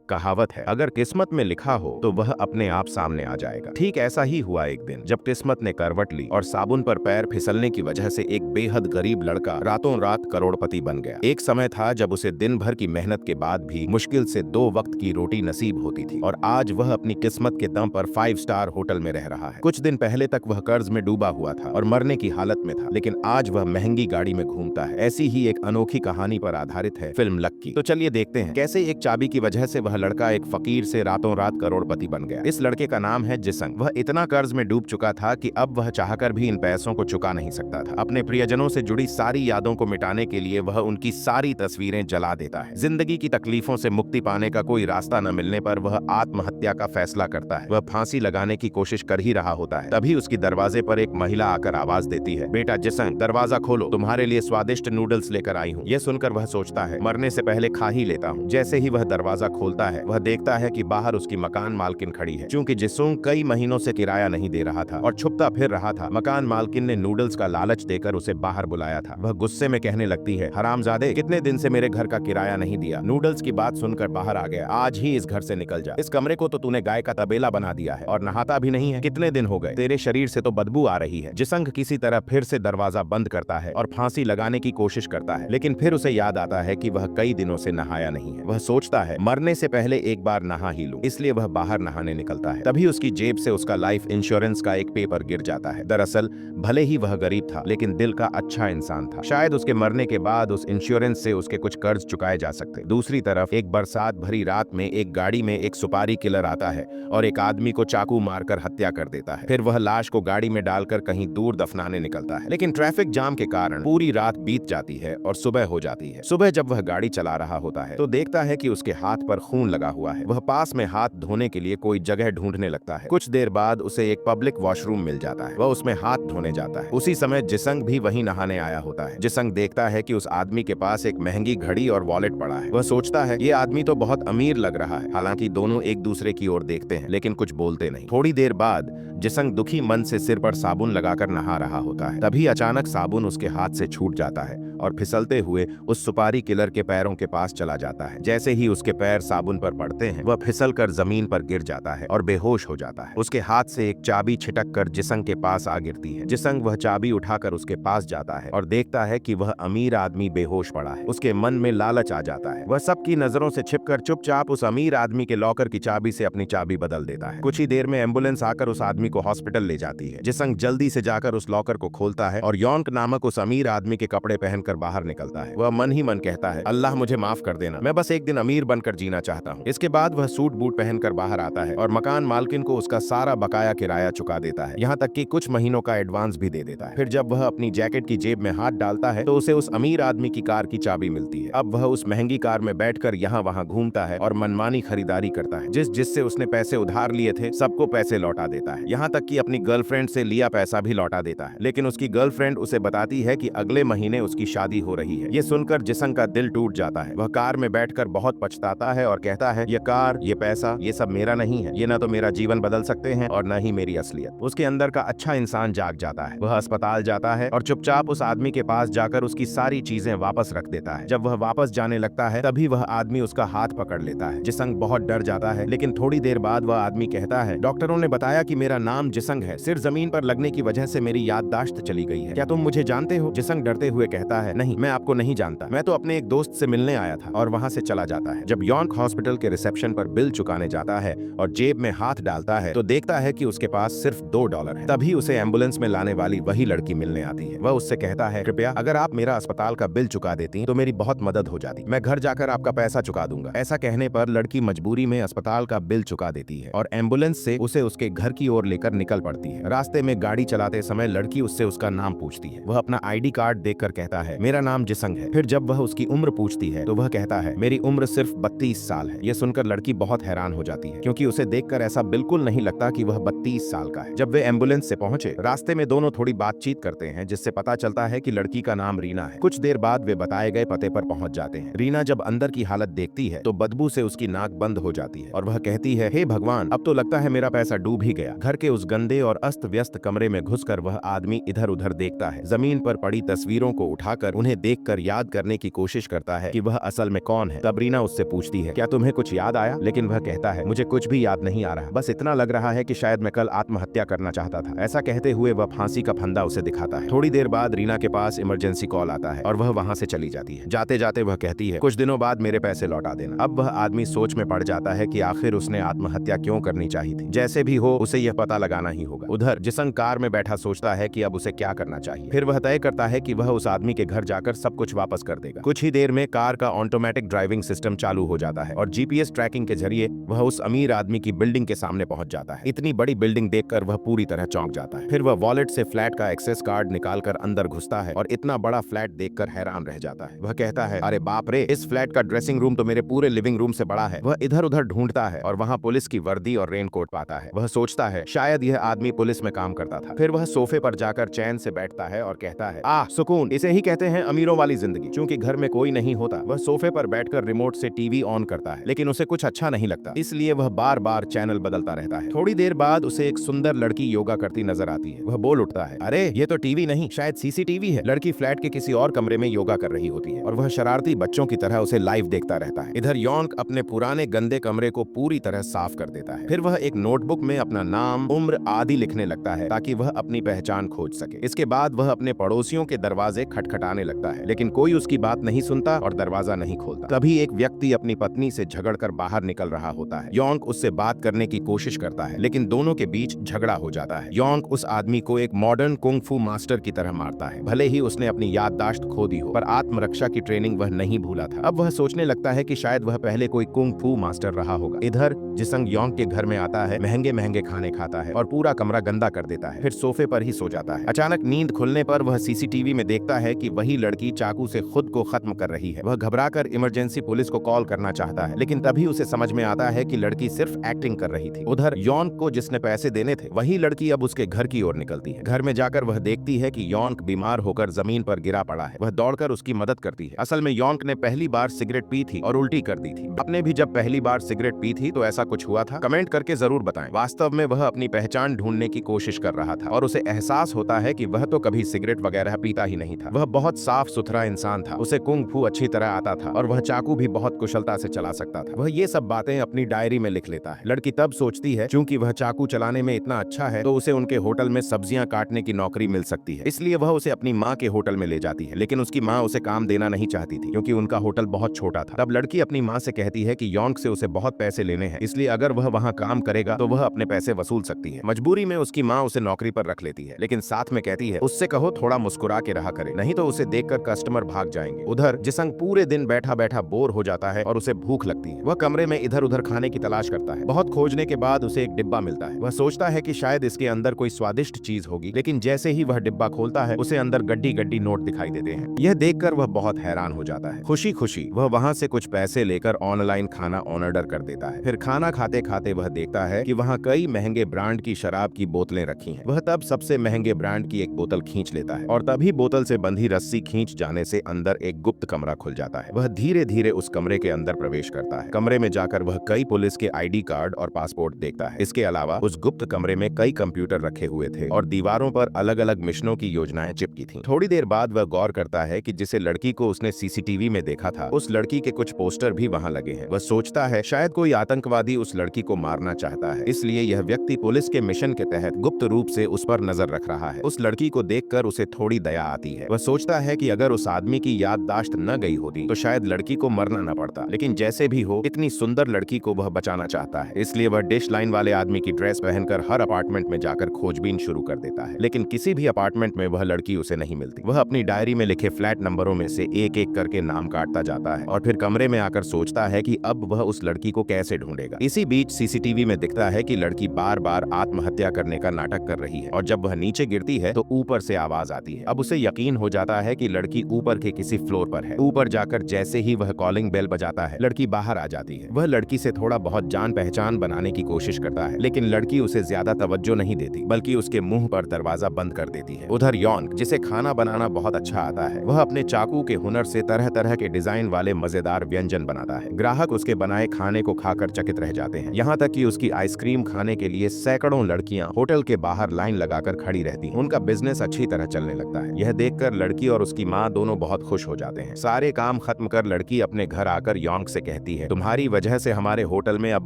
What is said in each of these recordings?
कहावत है, अगर किस्मत में लिखा हो तो वह अपने आप सामने आ जाएगा। ठीक ऐसा ही हुआ एक दिन, जब किस्मत ने करवट ली और साबुन पर पैर फिसलने की वजह से एक बेहद गरीब लड़का रातों रात करोड़पति बन गया। एक समय था जब उसे दिन भर की मेहनत के बाद भी मुश्किल से 2 वक्त की रोटी नसीब होती थी, और आज वह अपनी किस्मत के दम पर 5 स्टार होटल में रह रहा है। कुछ दिन पहले तक वह कर्ज में डूबा हुआ था और मरने की हालत में था, लेकिन आज वह महंगी गाड़ी में घूमता है। ऐसी ही एक अनोखी कहानी पर आधारित है फिल्म लक्की। तो चलिए देखते हैं कैसे एक चाबी की वजह से वह लड़का एक फकीर से रातों रात करोड़पति बन गया। इस लड़के का नाम है जिसंग। वह इतना कर्ज में डूब चुका था कि अब वह चाहकर भी इन पैसों को चुका नहीं सकता था। अपने प्रियजनों से जुड़ी सारी यादों को मिटाने के लिए वह उनकी सारी तस्वीरें जला देता है। जिंदगी की तकलीफों से मुक्ति पाने का कोई रास्ता न मिलने पर वह आत्महत्या का फैसला करता है। वह फांसी लगाने की कोशिश कर ही रहा होता है, तभी उसकी दरवाजे पर एक महिला आकर आवाज देती है, बेटा जिसंग, दरवाजा खोलो, तुम्हारे लिए स्वादिष्ट नूडल्स लेकर आई हूँ। यह सुनकर वह सोचता है, मरने से पहले खा ही लेता हूँ। जैसे ही वह दरवाजा खोलता है, वह देखता है कि बाहर उसकी मकान मालकिन खड़ी है। चूंकि जिसंग कई महीनों से किराया नहीं दे रहा था और छुपता फिर रहा था, मकान मालकिन ने नूडल्स का लालच देकर उसे बाहर बुलाया था। वह गुस्से में कहने लगती है, हरामजादे, कितने दिन से मेरे घर का किराया नहीं दिया। नूडल्स की बात सुनकर बाहर आ गया, आज ही इस घर से निकल जा। इस कमरे को तो तूने गाय का तबेला बना दिया है और नहाता भी नहीं है। कितने दिन हो गए, तेरे शरीर से तो बदबू आ रही है। जिसंग किसी तरह फिर से दरवाजा बंद करता है और फांसी लगाने की कोशिश करता है, लेकिन फिर उसे याद आता है कि वह कई दिनों से नहाया नहीं है। वह सोचता है, मरने से पहले एक बार नहा ही लूं, इसलिए वह बाहर नहाने निकलता है। तभी उसकी जेब से उसका लाइफ इंश्योरेंस का एक पेपर गिर जाता है। दरअसल भले ही वह गरीब था, लेकिन दिल का अच्छा इंसान था। शायद उसके मरने के बाद उस इंश्योरेंस से उसके कुछ कर्ज चुकाए जा सकते। दूसरी तरफ एक बरसात भरी रात में एक गाड़ी में एक सुपारी किलर आता है और एक आदमी को चाकू मारकर हत्या कर देता है। फिर वह लाश को गाड़ी में डालकर कहीं दूर दफनाने निकलता है, लेकिन ट्रैफिक जाम के कारण पूरी रात बीत जाती है और सुबह हो जाती है। सुबह जब वह गाड़ी चला रहा होता है तो देखता है कि उसके हाथ पर खून लगा हुआ है। वह पास में हाथ धोने के लिए कोई जगह ढूंढने लगता है। कुछ देर बाद उसे एक पब्लिक वॉशरूम मिल जाता है। वह उसमें हाथ धोने जाता है। उसी समय जिसंग भी वहीं नहाने आया होता है। जिसंग देखता है कि उस आदमी के पास एक महंगी घड़ी और वॉलेट पड़ा है। वह सोचता है, ये आदमी तो बहुत अमीर लग रहा है। हालांकि दोनों एक दूसरे की ओर देखते हैं, लेकिन कुछ बोलते नहीं। थोड़ी देर बाद जिसंग दुखी मन से सिर पर साबुन लगाकर नहा रहा होता है। तभी अचानक साबुन उसके हाथ से छूट जाता है और फिसलते हुए उस सुपारी किलर के पैरों के पास चला जाता है। जैसे ही उसके पैर साबुन पर पड़ते हैं, वह फिसलकर जमीन पर गिर जाता है और बेहोश हो जाता है। उसके हाथ से एक चाबी छिटक कर जिसंग के पास आ गिरती है। जिसंग वह चाबी उठाकर उसके पास जाता है और देखता है कि वह अमीर आदमी बेहोश पड़ा है। उसके मन में लालच आ जाता है। वह सबकी नजरों से छिपकर चुपचाप उस अमीर आदमी के लॉकर की चाबी से अपनी चाबी बदल देता है। कुछ ही देर में एम्बुलेंस आकर उस आदमी को हॉस्पिटल ले जाती है। जिसंग जल्दी से जाकर उस लॉकर को खोलता है और यॉन्क नामक उस अमीर आदमी के कपड़े पहनकर बाहर निकलता है। वह मन ही मन कहता है, अल्लाह मुझे माफ कर देना, मैं बस एक दिन अमीर बनकर जीना चाहता हूँ। इसके बाद वह सूट बूट पहनकर बाहर आता है और मकान मालकिन को उसका सारा बकाया किराया चुका देता है, यहाँ तक कि कुछ महीनों का एडवांस भी दे देता है। फिर जब वह अपनी जैकेट की जेब में हाथ डालता है तो उसे उस अमीर आदमी की कार की चाबी मिलती है। अब वह उस महंगी कार में बैठकर यहाँ वहाँ घूमता है और मनमानी खरीदारी करता है। जिससे उसने पैसे उधार लिए थे सबको पैसे लौटा देता है, यहाँ तक कि अपनी गर्लफ्रेंड से लिया पैसा भी लौटा देता है। लेकिन उसकी गर्लफ्रेंड उसे बताती है कि अगले महीने उसकी शादी हो रही है। ये सुनकर जिसंग का दिल टूट जाता है। वह कार में बैठकर बहुत पछताता है और कहता है, ये कार, ये पैसा, ये सब मेरा नहीं है। ये ना तो मेरा जीवन बदल सकते हैं और न ही मेरी असलियत। उसके अंदर का अच्छा इंसान जाग जाता है। वह अस्पताल जाता है और चुपचाप उस आदमी के पास जाकर उसकी सारी चीजें वापस रख देता है। जब वह वापस जाने लगता है तभी वह आदमी उसका हाथ पकड़ लेता है। जिसंग बहुत डर जाता है, लेकिन थोड़ी देर बाद वह आदमी कहता है, डॉक्टरों ने बताया कि मेरा नाम जिसंग है। सिर जमीन पर लगने की वजह से मेरी याददाश्त चली गई है। क्या तुम मुझे जानते हो? जिसंग डरते हुए कहता है, नहीं, मैं आपको नहीं जानता। मैं तो अपने एक दोस्त से मिलने आया था, और वहां से चला जाता है। जब यॉन्क हॉस्पिटल के रिसेप्शन पर बिल चुकाने जाता है और जेब में हाथ डालता है तो देखता है कि उसके पास सिर्फ $2 है। तभी उसे एम्बुलेंस में लाने वाली वही लड़की मिलने आती है। वह उससे कहता है, कृपया अगर आप मेरा अस्पताल का बिल चुका देती तो मेरी बहुत मदद हो जाती। मैं घर जाकर आपका पैसा चुका दूंगा। ऐसा कहने पर लड़की मजबूरी में अस्पताल का बिल चुका देती है और एम्बुलेंस से उसे उसके घर की ओर लेकर निकल पड़ती है। रास्ते में गाड़ी चलाते समय लड़की उससे उसका नाम पूछती है। वह अपना ID कार्ड देखकर कहता है, मेरा नाम जिसंग है। फिर जब वह उसकी उम्र पूछती है तो वह कहता है, मेरी उम्र सिर्फ 32 साल है। यह सुनकर लड़की बहुत हैरान हो जाती है, क्योंकि उसे देखकर ऐसा बिल्कुल नहीं लगता कि वह 32 साल का है। जब वे एम्बुलेंस से पहुंचे, रास्ते में दोनों थोड़ी बातचीत करते हैं, जिससे पता चलता है कि लड़की का नाम रीना है। कुछ देर बाद वे बताए गए पते पर पहुंच जाते हैं। रीना जब अंदर की हालत देखती है तो बदबू से उसकी नाक बंद हो जाती है और वह कहती है, हे भगवान, अब तो लगता है मेरा पैसा डूब ही गया। घर के उस गंदे और अस्त व्यस्त कमरे में घुसकर वह आदमी इधर उधर देखता है। जमीन पर पड़ी तस्वीरों को उठाकर उन्हें देखकर याद करने की कोशिश करता है कि वह असल में कौन है। तब रीना उससे पूछती है, क्या तुम्हें कुछ याद आया? लेकिन वह कहता है, मुझे कुछ भी याद नहीं आ रहा, बस इतना लग रहा है कि शायद मैं कल आत्महत्या करना चाहता था। ऐसा कहते हुए वह फांसी का फंदा उसे दिखाता है। थोड़ी देर बाद रीना के पास इमरजेंसी कॉल आता है और वह वहां से चली जाती है। जाते जाते वह कहती है, कुछ दिनों बाद मेरे पैसे लौटा देना। अब वह आदमी सोच में पड़ जाता है कि आखिर उसने आत्महत्या क्यों करनी चाहिए थी। जैसे भी हो उसे यह पता लगाना ही होगा। उधर जिसंग कार में बैठा सोचता है कि अब उसे क्या करना चाहिए। फिर वह तय करता है कि वह उस आदमी के घर जाकर सब कुछ वापस कर देगा। कुछ ही देर में कार का ऑटोमेटिक ड्राइविंग सिस्टम चालू हो जाता है और जीपीएस ट्रैकिंग के जरिए वह उस अमीर आदमी की बिल्डिंग के सामने पहुंच जाता है। इतनी बड़ी बिल्डिंग देखकर वह पूरी तरह चौंक जाता है। फिर वह वॉलेट से फ्लैट का एक्सेस कार्ड निकालकर अंदर घुसता है और इतना बड़ा फ्लैट देखकर हैरान रह जाता है। वह कहता है, अरे बाप रे, इस फ्लैट का ड्रेसिंग रूम तो मेरे पूरे लिविंग रूम से बड़ा है। वह इधर उधर ढूंढता है और वहां पुलिस की वर्दी और रेनकोट पाता है। वह सोचता है शायद यह आदमी पुलिस में काम करता था। फिर वह सोफे पर जाकर चैन से बैठता है और कहता है, आह सुकून, इसे ही कहते हैं अमीरों वाली जिंदगी। चूंकि घर में कोई नहीं होता, वह सोफे पर बैठकर रिमोट से टीवी ऑन करता है, लेकिन उसे कुछ अच्छा नहीं लगता, इसलिए वह बार बार चैनल बदलता रहता है। थोड़ी देर बाद उसे एक सुंदर लड़की योगा करती नजर आती है। वह बोल उठता है, अरे ये तो टीवी नहीं, शायद सीसीटीवी है। लड़की फ्लैट के किसी और कमरे में योगा कर रही होती है और वह शरारती बच्चों की तरह उसे लाइव देखता रहता है। इधर योंक अपने पुराने गंदे कमरे को पूरी तरह साफ कर देता है। फिर वह एक नोटबुक में अपना नाम, उम्र आदि लिखने लगता है ताकि वह अपनी पहचान खोज सके। इसके बाद वह अपने पड़ोसियों के दरवाजे खटखटाने लगता है, लेकिन कोई उसकी बात नहीं सुनता और दरवाजा नहीं खोलता। तभी एक व्यक्ति अपनी पत्नी से झगड़कर बाहर निकल रहा होता है। योंक उससे बात करने की कोशिश करता है, लेकिन दोनों के बीच झगड़ा हो जाता है। योंक उस आदमी को एक मॉडर्न कुंग फू मास्टर की तरह मारता है। भले ही उसने अपनी याददाश्त खो दी हो, पर आत्मरक्षा की ट्रेनिंग वह नहीं भूला था। अब वह सोचने लगता है कि शायद वह पहले कोई कुंग फू मास्टर रहा होगा। इधर जिसंग योंक के घर में आता है, महंगे महंगे खाने खाता है और पूरा कमरा गंदा कर देता है। फिर सोफे पर ही सो जाता है। अचानक नींद खुलने पर वह सीसीटीवी में देखता है कि वही लड़की चाकू से खुद को खत्म कर रही है। वह घबराकर इमरजेंसी पुलिस को कॉल करना चाहता है, लेकिन तभी उसे समझ में आता है कि लड़की सिर्फ एक्टिंग कर रही थी। उधर योंक को जिसने पैसे देने थे, वही लड़की अब उसके घर की ओर निकलती है। घर में जाकर वह देखती है कि योंक बीमार होकर जमीन पर गिरा पड़ा है। वह दौड़कर उसकी मदद करती है। असल में योंक ने पहली बार सिगरेट पी थी और उल्टी कर दी थी। आपने भी जब पहली बार सिगरेट पी थी तो ऐसा कुछ हुआ था? कमेंट करके जरूर बताएं। वास्तव में वह अपनी पहचान ढूंढने की कोशिश कर रहा था और उसे एहसास होता है कि वह तो कभी सिगरेट वगैरह पीता ही नहीं था। वह बहुत साफ सुथरा इंसान था, उसे कुंग फू अच्छी तरह आता था और वह चाकू भी बहुत कुशलता से चला सकता था। वह ये सब बातें अपनी डायरी में लिख लेता है। लड़की तब सोचती है चूंकि वह चाकू चलाने में इतना अच्छा है तो उसे उनके होटल में सब्जियां काटने की नौकरी मिल सकती है, इसलिए वह उसे अपनी माँ के होटल में ले जाती है। लेकिन उसकी माँ उसे काम देना नहीं चाहती थी क्योंकि उनका होटल बहुत छोटा था। तब लड़की अपनी माँ से कहती है कि योंक से उसे बहुत पैसे लेने हैं, इसलिए अगर वह वहाँ काम करेगा तो वह अपने पैसे वसूल सकती है। मजबूरी में उसकी माँ उसे नौकरी पर रख लेती है, लेकिन साथ में कहती है उससे कहो थोड़ा मुस्कुरा के रहा करे, नहीं तो उसे देखकर कस्टमर भाग जाएंगे। उधर जिसंग पूरे दिन बैठा बैठा बोर हो जाता है और उसे भूख लगती है। वह कमरे में इधर उधर खाने की तलाश करता है। बहुत खोजने के बाद उसे एक डिब्बा मिलता है। वह सोचता है कि शायद इसके अंदर कोई स्वादिष्ट चीज होगी, लेकिन जैसे ही वह डिब्बा खोलता है उसे अंदर गड्डी गड्डी नोट दिखाई देते हैं। यह देखकर वह बहुत हैरान हो जाता है। खुशी खुशी वह वहां से कुछ पैसे लेकर ऑनलाइन खाना ऑर्डर कर देता है। फिर खाना खाते खाते वह देखता है कि वहां कई महंगे ब्रांड की शराब की बोतलें रखी हैं। वह तब सबसे महंगे ब्रांड की एक बोतल खींच लेता है और तभी बोतल से बंधी रस्सी खींच जाने से अंदर एक गुप्त कमरा खुल जाता है। वह धीरे धीरे उस कमरे के अंदर प्रवेश करता है। कमरे में जाकर वह कई पुलिस के आईडी कार्ड और पासपोर्ट देखता है। इसके अलावा उस गुप्त कमरे में कई कंप्यूटर रखे हुए थे और दीवारों पर अलग अलग मिशनों की योजनाएं चिपकी थीं। थोड़ी देर बाद वह गौर करता है कि जिसे लड़की को उसने सीसीटीवी में देखा था, उस लड़की के कुछ पोस्टर भी वहां लगे हैं। वह सोचता है शायद कोई आतंकवादी उस लड़की को मारना चाहता है, इसलिए यह व्यक्ति पुलिस के मिशन के तहत गुप्त रूप से उस पर नजर रख रहा है। उस लड़की को देखकर उसे थोड़ी दया आती है। वह सोचता है कि अगर उस आदमी की याददाश्त न गई होती तो शायद लड़की को मरना न पड़ता, लेकिन जैसे भी हो इतनी सुंदर लड़की को वह बचाना चाहता है। इसलिए वह डिश लाइन वाले आदमी की ड्रेस पहनकर हर अपार्टमेंट में जाकर खोजबीन शुरू कर देता है, लेकिन किसी भी अपार्टमेंट में वह लड़की उसे नहीं मिलती। वह अपनी डायरी में लिखे फ्लैट नंबरों में से एक एक करके नाम काटता जाता है और फिर कमरे में आकर सोचता है कि अब वह उस लड़की को कैसे ढूंढेगा। इसी बीच सीसीटीवी में दिखता है कि लड़की बार बार आत्महत्या करने का नाटक कर रही है और जब वह नीचे गिरती है तो ऊपर से आवाज आती है। अब उसे यकीन हो जाता है कि लड़की ऊपर के किसी फ्लोर पर है। ऊपर जाकर जैसे ही वह कॉलिंग बेल बजाता है, लड़की बाहर आ जाती है। वह लड़की से थोड़ा बहुत जान पहचान बनाने की कोशिश करता है, लेकिन लड़की उसे ज्यादा तवज्जो नहीं देती, बल्कि उसके मुंह पर दरवाजा बंद कर देती है। उधर योंक, जिसे खाना बनाना बहुत अच्छा आता है, वह अपने चाकू के हुनर से तरह तरह के डिजाइन वाले मजेदार व्यंजन बनाता है। ग्राहक उसके बनाए खाने को खाकर चकित रह जाते हैं, यहाँ तक कि उसकी आइसक्रीम खाने के लिए सैकड़ों लड़कियां होटल के बाहर लाइन लगाकर खड़ी रहती हैं। उनका बिजनेस अच्छी तरह चलने लगता है। यह देखकर लड़की और उसकी माँ दोनों बहुत खुश हो जाते हैं। सारे काम खत्म कर लड़की अपने घर आकर योंक से कहती कहती है, तुम्हारी वजह से हमारे होटल में अब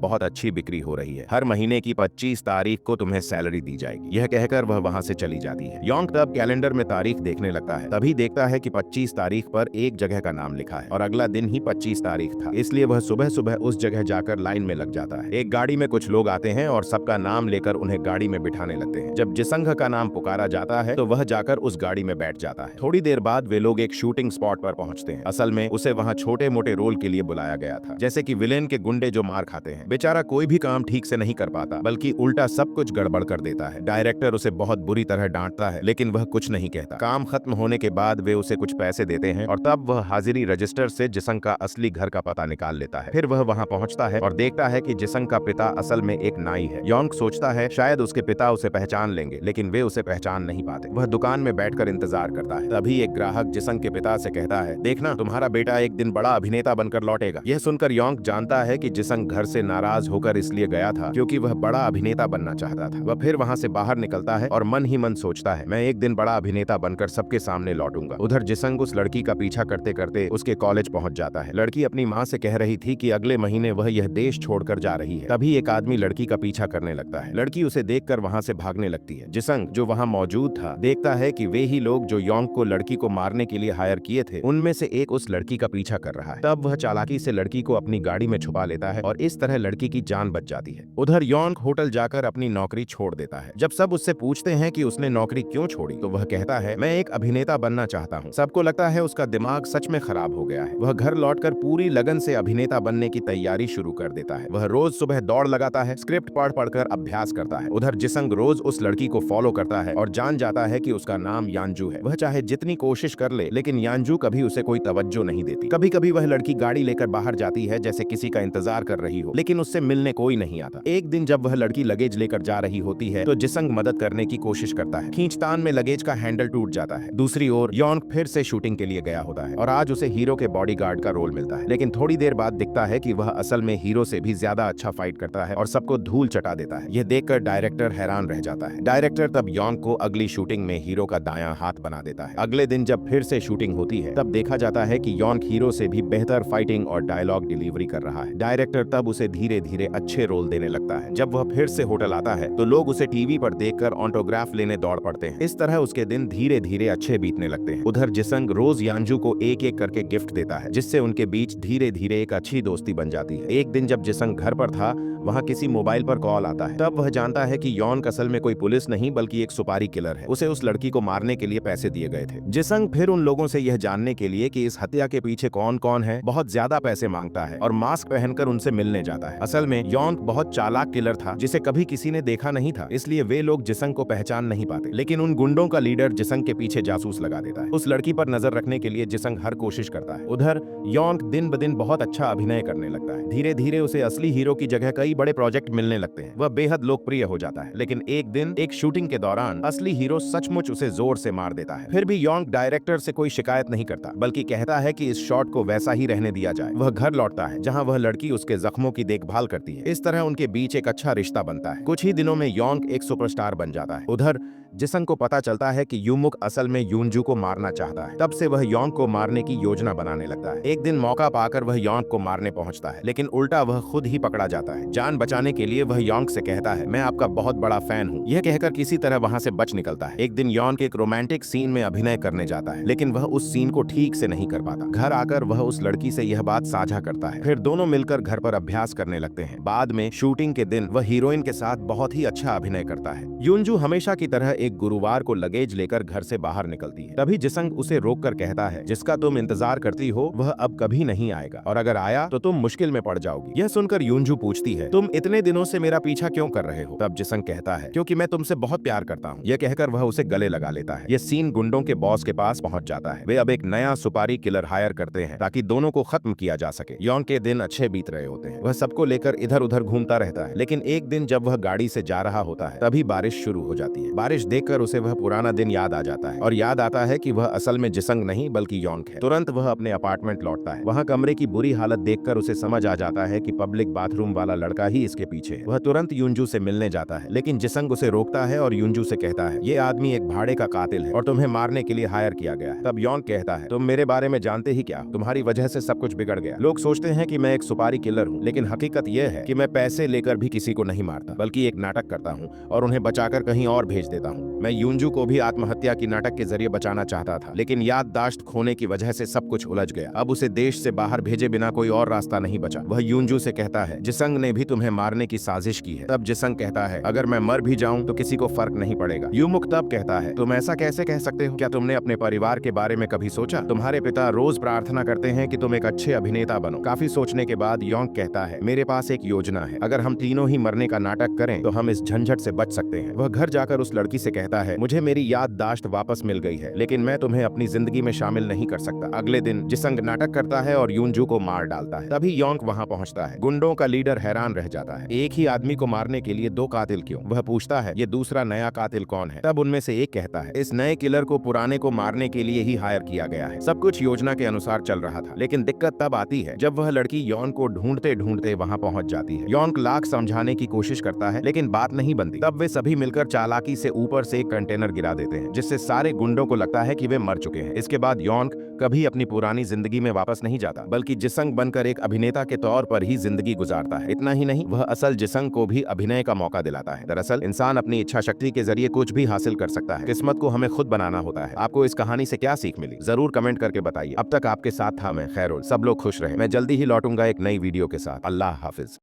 बहुत अच्छी बिक्री हो रही है, हर महीने की 25 तारीख को तुम्हें सैलरी दी जाएगी। यह कहकर वह वहां से चली जाती है। योंग तब कैलेंडर में तारीख देखने लगता है, तभी देखता है कि 25 तारीख पर एक जगह का नाम लिखा है और अगला दिन ही 25 तारीख था, इसलिए वह सुबह सुबह उस जगह जाकर लाइन में लग जाता है। एक गाड़ी में कुछ लोग आते हैं और सबका नाम लेकर उन्हें गाड़ी में बिठाने लगते हैं। जब जिसंग का नाम पुकारा जाता है तो वह जाकर उस गाड़ी में बैठ जाता है। थोड़ी देर बाद वे लोग एक शूटिंग स्पॉट पर पहुंचते हैं। असल में उसे वहां छोटे मोटे रोल के लिए बुलाया गया था, जैसे कि विलेन के गुंडे जो मार खाते हैं। बेचारा कोई भी काम ठीक से नहीं कर पाता, बल्कि उल्टा सब कुछ गड़बड़ कर देता है। डायरेक्टर उसे बहुत बुरी तरह डांटता है, लेकिन वह कुछ नहीं कहता। काम खत्म होने के बाद वे उसे कुछ पैसे देते हैं और तब वह हाजिरी रजिस्टर से जिसंग का असली घर का पता निकाल लेता है। फिर वह वहां पहुंचता है और देखता है कि जिसंग का पिता असल में एक नाई है। योंग सोचता है शायद उसके पिता उसे पहचान लेंगे, लेकिन वे उसे पहचान नहीं पाते। वह दुकान में बैठकर इंतजार करता है। तभी एक ग्राहक जिसंग के पिता से कहता है, देखना तुम्हारा बेटा एक दिन बड़ा अभिनेता बनकर लौटेगा। यह सुनकर योंग जानता है कि जिसंग घर से नाराज होकर इसलिए गया था क्योंकि वह बड़ा अभिनेता बनना चाहता था। वह फिर वहां से बाहर निकलता है और मन ही मन सोचता है, मैं एक दिन बड़ा अभिनेता बनकर सबके सामने लौटूंगा। उधर जिसंग उस लड़की का पीछा करते करते उसके कॉलेज पहुंच जाता है। लड़की अपनी माँ से कह रही थी कि अगले महीने वह यह देश छोड़कर जा रही है। तभी एक आदमी लड़की का पीछा करने लगता है। लड़की उसे देखकर वहां से भागने लगती है। जिसंग जो वहां मौजूद था देखता है कि वे ही लोग जो योंग को लड़की को मारने के लिए हायर किए थे, उनमें से एक उस लड़की का पीछा कर रहा है। तब वह चालाकी से लड़की को अपनी गाड़ी में छुपा लेता है और इस तरह लड़की की जान बच जाती है। उधर योंग होटल जाकर अपनी नौकरी छोड़ देता है। जब सब उससे पूछते हैं कि उसने नौकरी क्यों छोड़ी, तो वह कहता है, मैं एक अभिनेता बनना चाहता हूँ। सबको लगता है उसका दिमाग सच में खराब हो गया है। वह घर लौटकर पूरी लगन से अभिनेता बनने की तैयारी शुरू कर देता है। वह रोज सुबह दौड़ लगाता है, स्क्रिप्ट पढ़ पढ़कर अभ्यास करता है। उधर जिसंग रोज उस लड़की को फॉलो करता है और जान जाता है कि उसका नाम यांजू है। वह चाहे जितनी कोशिश कर ले, लेकिन यांजू कभी उसे कोई तवज्जो नहीं देती। कभी कभी वह लड़की गाड़ी लेकर बाहर जाती है जैसे किसी का इंतजार कर रही हो, लेकिन उससे मिलने कोई नहीं आता। एक दिन जब वह लड़की लगेज लेकर जा रही होती है तो जिसंग मदद करने की कोशिश करता है। खींचतान में लगेज का हैंडल टूट जाता है। दूसरी ओर योंग फिर से शूटिंग के लिए गया होता है और आज उसे हीरो के बॉडीगार्ड का रोल मिलता है। लेकिन थोड़ी देर बाद दिखता है कि वह असल में हीरो से भी ज्यादा अच्छा फाइट करता है और सबको धूल चटा देता है। यह देखकर डायरेक्टर हैरान रह जाता है। डायरेक्टर तब योंग को अगली शूटिंग में हीरो का दायां हाथ बना देता है। अगले दिन जब फिर से शूटिंग होती है तब देखा जाता है कि योंग हीरो से भी बेहतर फाइटिंग और डायलॉग डिलीवरी कर रहा है। डायरेक्टर तब उसे धीरे धीरे अच्छे रोल देने लगता है। जब वह फिर से होटल आता है तो लोग उसे टीवी पर देखकर ऑटोग्राफ लेने दौड़ पड़ते हैं। इस तरह उसके दिन धीरे धीरे अच्छे बीतने लगते हैं। उधर जिसंग रोज यांजू को एक एक करके गिफ्ट देता है, जिससे उनके बीच धीरे धीरे एक अच्छी दोस्ती बन जाती है। एक दिन जब जिसंग घर पर था, वहाँ किसी मोबाइल पर कॉल आता है। तब वह जानता है कि योंग असल में कोई पुलिस नहीं बल्कि एक सुपारी किलर है। उसे उस लड़की को मारने के लिए पैसे दिए गए थे। जिसंग फिर उन लोगों से यह जानने के लिए कि इस हत्या के पीछे कौन कौन है बहुत ज्यादा पैसे मांगता है और मास्क पहनकर उनसे मिलने जाता है। असल में योंग बहुत चालाक किलर था जिसे कभी किसी ने देखा नहीं था, इसलिए वे लोग जिसंग को पहचान नहीं पाते। लेकिन उन गुंडों का लीडर जिसंग के पीछे जासूस लगा देता है। उस लड़की पर नजर रखने के लिए जिसंग हर कोशिश करता है। उधर योंग दिन ब दिन बहुत अच्छा अभिनय करने लगता है। धीरे धीरे उसे असली हीरो की जगह कई बड़े प्रोजेक्ट मिलने लगते हैं। वह बेहद लोकप्रिय हो जाता है। लेकिन एक दिन एक शूटिंग के दौरान असली हीरो सचमुच उसे जोर से मार देता है। फिर भी योंग डायरेक्टर से कोई शिकायत नहीं करता, बल्कि कहता है कि इस शॉट को वैसा ही रहने दिया जाए। वह घर लौटता है जहां वह लड़की उसके जख्मों की देखभाल करती है। इस तरह उनके बीच एक अच्छा रिश्ता बनता है। कुछ ही दिनों में योंग एक सुपरस्टार बन जाता है। उधर जिसंग को पता चलता है कि यूमुक असल में यूनजू को मारना चाहता है। तब से वह योंग को मारने की योजना बनाने लगता है। एक दिन मौका पाकर वह योंग को मारने पहुंचता है, लेकिन उल्टा वह खुद ही पकड़ा जाता है। जान बचाने के लिए वह योंग से कहता है, मैं आपका बहुत बड़ा फैन हूँ। यह कहकर किसी तरह वहां से बच निकलता है। एक दिन योंग एक रोमांटिक सीन में अभिनय करने जाता है, लेकिन वह उस सीन को ठीक से नहीं कर पाता। घर आकर वह उस लड़की से यह बात साझा करता है। फिर दोनों मिलकर घर पर अभ्यास करने लगते हैं। बाद में शूटिंग के दिन वह हीरोइन के साथ बहुत ही अच्छा अभिनय करता है। यूनजू हमेशा की तरह एक गुरुवार को लगेज लेकर घर से बाहर निकलती है। तभी जिसंग उसे रोककर कहता है, जिसका तुम इंतजार करती हो वह अब कभी नहीं आएगा, और अगर आया तो तुम मुश्किल में पड़ जाओगी। यह सुनकर यूनजू पूछती है, तुम इतने दिनों से मेरा पीछा क्यों कर रहे हो? तब जिसंग कहता है, क्योंकि मैं तुमसे बहुत प्यार करता हूँ। यह कहकर वह उसे गले लगा लेता है। यह सीन गुंडों के बॉस के पास पहुंच जाता है। वे अब एक नया सुपारी किलर हायर करते हैं ताकि दोनों को खत्म किया जा सके। योंग के दिन अच्छे बीत रहे होते हैं। वह सबको लेकर इधर उधर घूमता रहता है। लेकिन एक दिन जब वह गाड़ी से जा रहा होता है तभी बारिश शुरू हो जाती है। बारिश देखकर उसे वह पुराना दिन याद आ जाता है और याद आता है कि वह असल में जिसंग नहीं बल्कि यॉन्क है। तुरंत वह अपने अपार्टमेंट लौटता है। वहाँ कमरे की बुरी हालत देखकर उसे समझ आ जाता है कि पब्लिक बाथरूम वाला लड़का ही इसके पीछे है। वह तुरंत यूंजू से मिलने जाता है, लेकिन जिसंग उसे रोकता है और यूंजू से कहता है, ये आदमी एक भाड़े का कातिल है और तुम्हें मारने के लिए हायर किया गया है। तब यॉन्क कहता है, तुम मेरे बारे में जानते ही क्या, तुम्हारी वजह से सब कुछ बिगड़ गया। लोग सोचते हैं कि मैं एक सुपारी किलर हूँ, लेकिन हकीकत यह है कि मैं पैसे लेकर भी किसी को नहीं मारता, बल्कि एक नाटक करता हूँ और उन्हें बचाकर कहीं और भेज देता हूँ। मैं यूंजू को भी आत्महत्या की नाटक के जरिए बचाना चाहता था, लेकिन याददाश्त खोने की वजह से सब कुछ उलझ गया। अब उसे देश से बाहर भेजे बिना कोई और रास्ता नहीं बचा। वह यूंजू से कहता है, जिसंग ने भी तुम्हें मारने की साजिश की है। तब जिसंग कहता है, अगर मैं मर भी जाऊं तो किसी को फर्क नहीं पड़ेगा। यूमुक तब कहता है, तुम ऐसा कैसे कह सकते हो? क्या तुमने अपने परिवार के बारे में कभी सोचा? तुम्हारे पिता रोज प्रार्थना करते हैं कि तुम एक अच्छे अभिनेता बनो। काफी सोचने के बाद यॉन्क कहता है, मेरे पास एक योजना है। अगर हम तीनों ही मरने का नाटक करें तो हम इस झंझट से बच सकते हैं। वह घर जाकर उस लड़की से कहता है, मुझे मेरी याददाश्त वापस मिल गई है, लेकिन मैं तुम्हें अपनी जिंदगी में शामिल नहीं कर सकता। अगले दिन जिसंग नाटक करता है और यूंजू को मार डालता है। तभी यॉन्क वहां पहुंचता है। गुंडों का लीडर हैरान रह जाता है, एक ही आदमी को मारने के लिए दो कातिल क्यों? वह पूछता है, ये दूसरा नया कातिल कौन है? तब उनमें से एक कहता है, इस नए किलर को पुराने को मारने के लिए ही हायर किया गया है। सब कुछ योजना के अनुसार चल रहा था, लेकिन दिक्कत तब आती है जब वह लड़की यॉन्क को ढूंढते ढूंढते वहां पहुंच जाती है। यॉन्क लाख समझाने की कोशिश करता है, लेकिन बात नहीं बनती। तब वे सभी मिलकर चालाकी से ऊपर से एक कंटेनर गिरा देते हैं, जिससे सारे गुंडों को लगता है कि वे मर चुके हैं। इसके बाद यॉन्क कभी अपनी पुरानी जिंदगी में वापस नहीं जाता, बल्कि जिसंग बनकर एक अभिनेता के तौर पर ही जिंदगी गुजारता है। इतना ही नहीं, वह असल जिसंग को भी अभिनय का मौका दिलाता है। दरअसल इंसान अपनी इच्छा शक्ति के जरिए कुछ भी हासिल कर सकता है। किस्मत को हमें खुद बनाना होता है। आपको इस कहानी से क्या सीख मिली, जरूर कमेंट करके बताइए। अब तक आपके साथ था मैं खैरुल। सब लोग खुश रहे। मैं जल्दी ही लौटूंगा एक नई वीडियो के साथ। अल्लाह हाफिज।